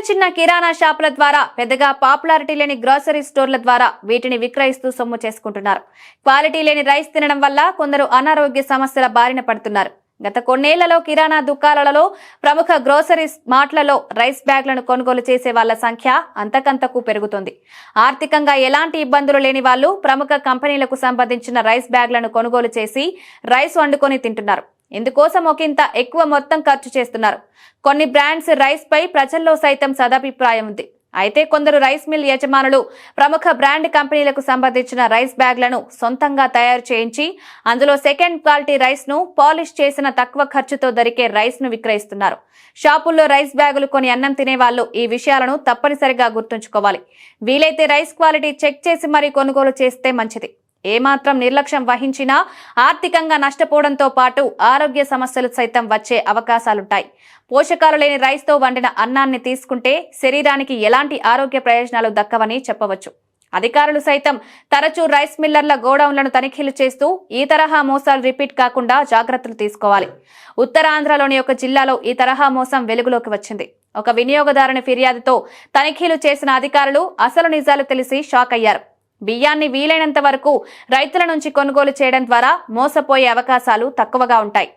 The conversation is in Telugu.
చిన్న కిరాణా షాపుల ద్వారా పెద్దగా పాపులారిటీ లేని గ్రోసరీ స్టోర్ల ద్వారా వీటిని విక్రయిస్తూ సొమ్ము చేసుకుంటున్నారు. క్వాలిటీ లేని రైస్ తినడం వల్ల కొందరు అనారోగ్య సమస్యల బారిన పడుతున్నారు. గత కొన్నేళ్లలో కిరాణా దుకాణాలలో ప్రముఖ గ్రోసరీ మార్ట్లలో రైస్ బ్యాగ్లను కొనుగోలు చేసే వాళ్ల సంఖ్య అంతకంతకు పెరుగుతోంది. ఆర్థికంగా ఎలాంటి ఇబ్బందులు లేని వాళ్లు ప్రముఖ కంపెనీలకు సంబంధించిన రైస్ బ్యాగ్లను కొనుగోలు చేసి రైస్ వండుకొని తింటున్నారు. ఇందుకోసం ఒకంత ఎక్కువ మొత్తం ఖర్చు చేస్తున్నారు. కొన్ని బ్రాండ్స్ రైస్ పై ప్రజల్లో సైతం సదభిప్రాయం ఉంది. అయితే కొందరు రైస్ మిల్ యజమానులు ప్రముఖ బ్రాండ్ కంపెనీలకు సంబంధించిన రైస్ బ్యాగ్లను సొంతంగా తయారు చేయించి అందులో సెకండ్ క్వాలిటీ రైస్ ను పాలిష్ చేసిన తక్కువ ఖర్చుతో దొరికే రైస్ ను విక్రయిస్తున్నారు. షాపుల్లో రైస్ బ్యాగులు కొని అన్నం తినే వాళ్లు ఈ విషయాలను తప్పనిసరిగా గుర్తుంచుకోవాలి. వీలైతే రైస్ క్వాలిటీ చెక్ చేసి మరీ కొనుగోలు చేస్తే మంచిది. ఏమాత్రం నిర్లక్ష్యం వహించినా ఆర్థికంగా నష్టపోవడంతో పాటు ఆరోగ్య సమస్యలు సైతం వచ్చే అవకాశాలుంటాయి. పోషకాలు లేని రైస్ తో వండిన అన్నాన్ని తీసుకుంటే శరీరానికి ఎలాంటి ఆరోగ్య ప్రయోజనాలు దక్కవని చెప్పవచ్చు. అధికారులు సైతం తరచూ రైస్ మిల్లర్ల గోడౌన్లను తనిఖీలు చేస్తూ ఈ తరహా మోసాలు రిపీట్ కాకుండా జాగ్రత్తలు తీసుకోవాలి. ఉత్తరాంధ్రలోని ఒక జిల్లాలో ఈ తరహా మోసం వెలుగులోకి వచ్చింది. ఒక వినియోగదారుని ఫిర్యాదుతో తనిఖీలు చేసిన అధికారులు అసలు నిజాలు తెలిసి షాక్ అయ్యారు. బియ్యాన్ని వీలైనంత వరకు రైతుల నుంచి కొనుగోలు చేయడం ద్వారా మోసపోయే అవకాశాలు తక్కువగా ఉంటాయి.